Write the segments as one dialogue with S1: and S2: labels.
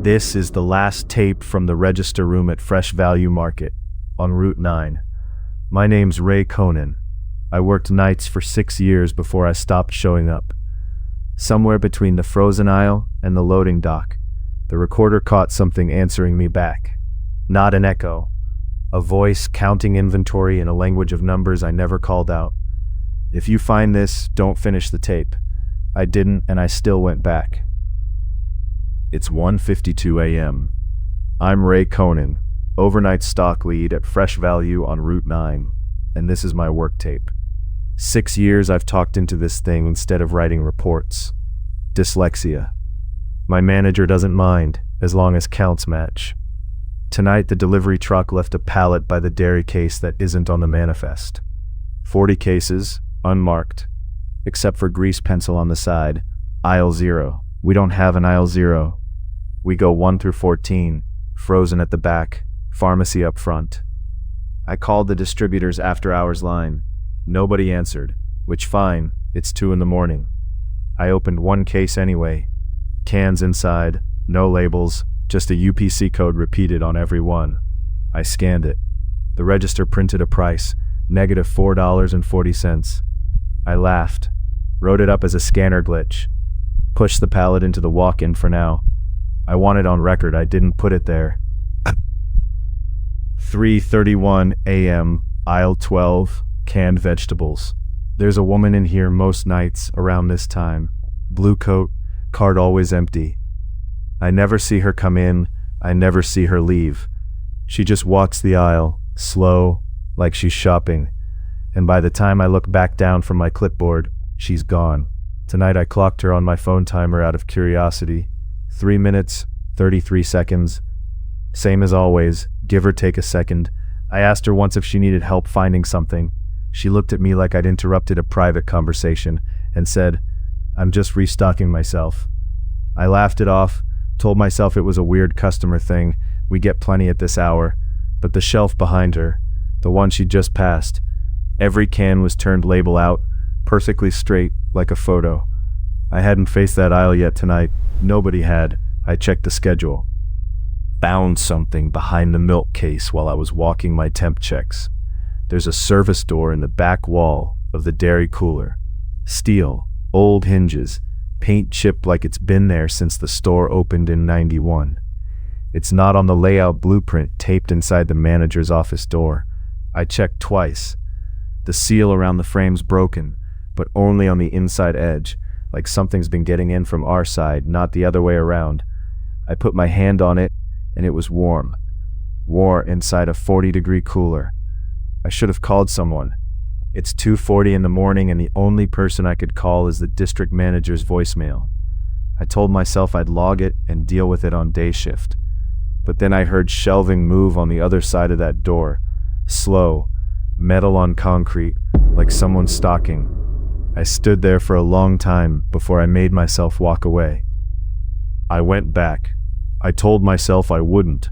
S1: This is the last tape from the register room at Fresh Value Market on Route 9. My name's Ray Coenen. I worked nights for 6 years before I stopped showing up. Somewhere between the frozen aisle and the loading dock, the recorder caught something answering me back. Not an echo. A voice counting inventory in a language of numbers I never called out. If you find this, don't finish the tape. I didn't, and I still went back. It's 1:52 a.m. I'm Ray Coenen, overnight stock lead at Fresh Value on Route 9, and this is my work tape. 6 years I've talked into this thing instead of writing reports. Dyslexia. My manager doesn't mind, as long as counts match. Tonight the delivery truck left a pallet by the dairy case that isn't on the manifest. 40 cases, unmarked, except for grease pencil on the side. Aisle 0. We don't have an aisle 0. We go 1 through 14, frozen at the back, pharmacy up front. I called the distributor's after-hours line. Nobody answered, which fine, it's 2 a.m. I opened one case anyway. Cans inside, no labels, just a UPC code repeated on every one. I scanned it. The register printed a price, -$4.40. I laughed, wrote it up as a scanner glitch. Pushed the pallet into the walk-in for now. I want it on record I didn't put it there. 3:31 a.m., aisle 12, canned vegetables. There's a woman in here most nights around this time. Blue coat, cart always empty. I never see her come in, I never see her leave. She just walks the aisle, slow, like she's shopping. And by the time I look back down from my clipboard, she's gone. Tonight I clocked her on my phone timer out of curiosity. 3 minutes, 33 seconds. Same as always, give or take a second. I asked her once if she needed help finding something. She looked at me like I'd interrupted a private conversation and said, "I'm just restocking myself." I laughed it off, told myself it was a weird customer thing. We get plenty at this hour. But the shelf behind her, the one she just passed, every can was turned label out, perfectly straight, like a photo. I hadn't faced that aisle yet tonight. Nobody had. I checked the schedule. Found something behind the milk case while I was walking my temp checks. There's a service door in the back wall of the dairy cooler. Steel, old hinges, paint chipped like it's been there since the store opened in '91. It's not on the layout blueprint taped inside the manager's office door. I checked twice. The seal around the frame's broken, but only on the inside edge, like something's been getting in from our side, not the other way around. I put my hand on it, and it was warm. Warm inside a 40-degree cooler. I should have called someone. It's 2:40 in the morning, and the only person I could call is the district manager's voicemail. I told myself I'd log it and deal with it on day shift. But then I heard shelving move on the other side of that door. Slow, metal on concrete, like someone stalking. I stood there for a long time before I made myself walk away. I went back. I told myself I wouldn't.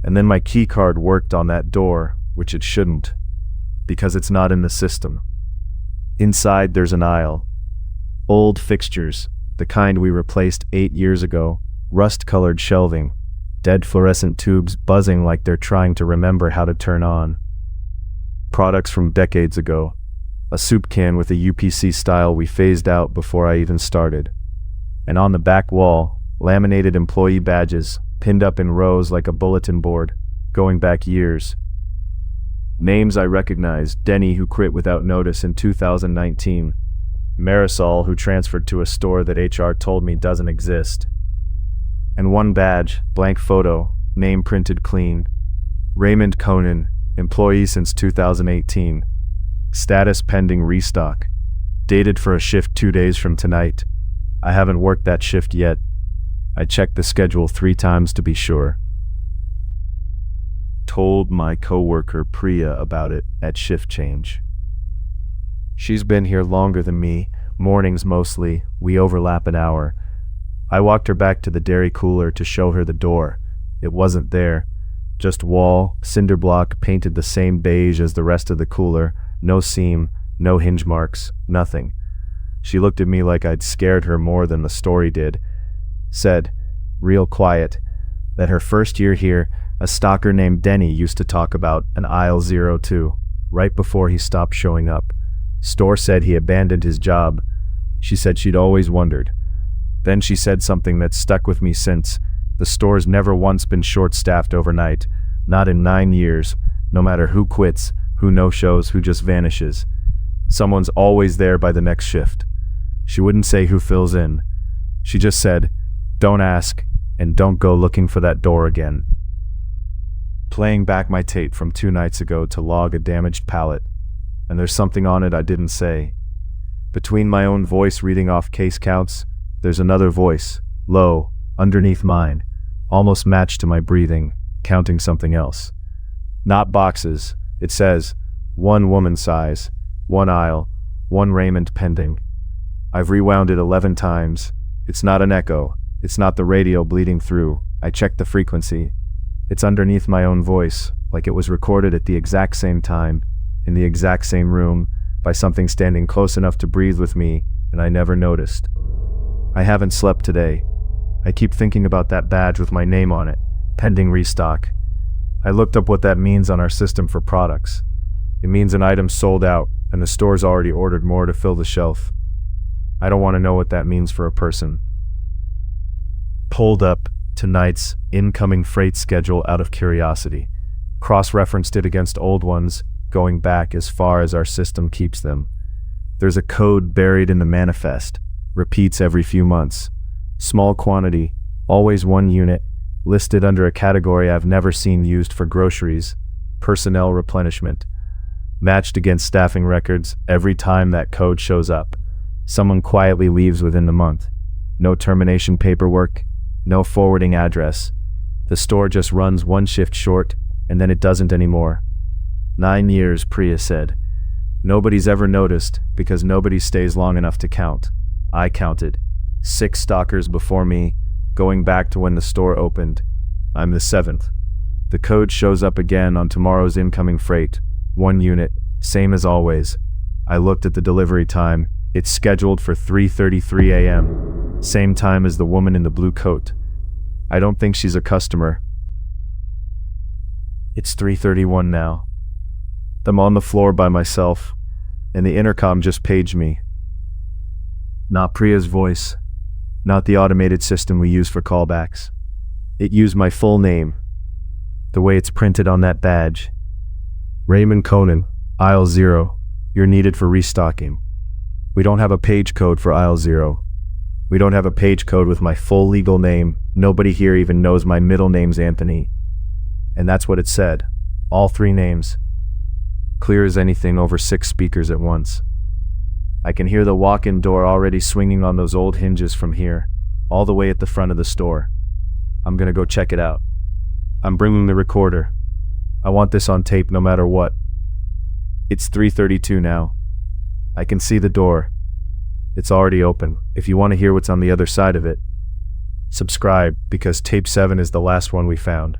S1: And then my key card worked on that door, which it shouldn't, because it's not in the system. Inside there's an aisle. Old fixtures, the kind we replaced 8 years ago, rust-colored shelving, dead fluorescent tubes buzzing like they're trying to remember how to turn on. Products from decades ago. A soup can with a UPC style we phased out before I even started. And on the back wall, laminated employee badges, pinned up in rows like a bulletin board, going back years. Names I recognize: Denny, who quit without notice in 2019. Marisol, who transferred to a store that HR told me doesn't exist. And one badge, blank photo, name printed clean. Raymond Coenen, employee since 2018. Status pending restock. Dated for a shift 2 days from tonight. I haven't worked that shift yet. I checked the schedule 3 times to be sure. Told my coworker Priya about it at shift change. She's been here longer than me, mornings mostly, we overlap an hour. I walked her back to the dairy cooler to show her the door. It wasn't there. Just wall, cinder block painted the same beige as the rest of the cooler, no seam, no hinge marks, nothing. She looked at me like I'd scared her more than the story did. Said, real quiet, that her first year here, a stalker named Denny used to talk about an aisle 02, right before he stopped showing up. Store said he abandoned his job. She said she'd always wondered. Then she said something that's stuck with me since. The store's never once been short-staffed overnight, not in 9 years, no matter who quits, who no-shows, who just vanishes. Someone's always there by the next shift. She wouldn't say who fills in. She just said, "Don't ask, and don't go looking for that door again." Playing back my tape from 2 nights ago to log a damaged pallet, and there's something on it I didn't say. Between my own voice reading off case counts, there's another voice, low, underneath mine, almost matched to my breathing, counting something else. Not boxes, it says, 1 woman size, 1 aisle, 1 raiment pending. I've rewound it 11 times. It's not an echo, it's not the radio bleeding through. I checked the frequency. It's underneath my own voice, like it was recorded at the exact same time, in the exact same room, by something standing close enough to breathe with me, and I never noticed. I haven't slept today. I keep thinking about that badge with my name on it, pending restock. I looked up what that means on our system for products. It means an item sold out, and the store's already ordered more to fill the shelf. I don't want to know what that means for a person. Pulled up tonight's incoming freight schedule out of curiosity. Cross-referenced it against old ones, going back as far as our system keeps them. There's a code buried in the manifest. Repeats every few months. Small quantity, always 1 unit, listed under a category I've never seen used for groceries, personnel replenishment. Matched against staffing records every time that code shows up. Someone quietly leaves within the month. No termination paperwork, no forwarding address. The store just runs 1 shift short, and then it doesn't anymore. 9 years, Priya said. Nobody's ever noticed, because nobody stays long enough to count. I counted. 6 stalkers before me, going back to when the store opened. I'm the 7th. The code shows up again on tomorrow's incoming freight. 1 unit, same as always. I looked at the delivery time. It's scheduled for 3:33 a.m., same time as the woman in the blue coat. I don't think she's a customer. It's 3:31 now. I'm on the floor by myself, and the intercom just paged me. Not Priya's voice, not the automated system we use for callbacks. It used my full name, the way it's printed on that badge. Ray Coenen, aisle 0, you're needed for restocking. We don't have a page code for aisle 0. We don't have a page code with my full legal name. Nobody here even knows my middle name's Anthony. And that's what it said, all 3 names. Clear as anything over 6 speakers at once. I can hear the walk-in door already swinging on those old hinges from here, all the way at the front of the store. I'm gonna go check it out. I'm bringing the recorder. I want this on tape no matter what. It's 3:32 now. I can see the door. It's already open. If you want to hear what's on the other side of it, subscribe, because tape 7 is the last one we found.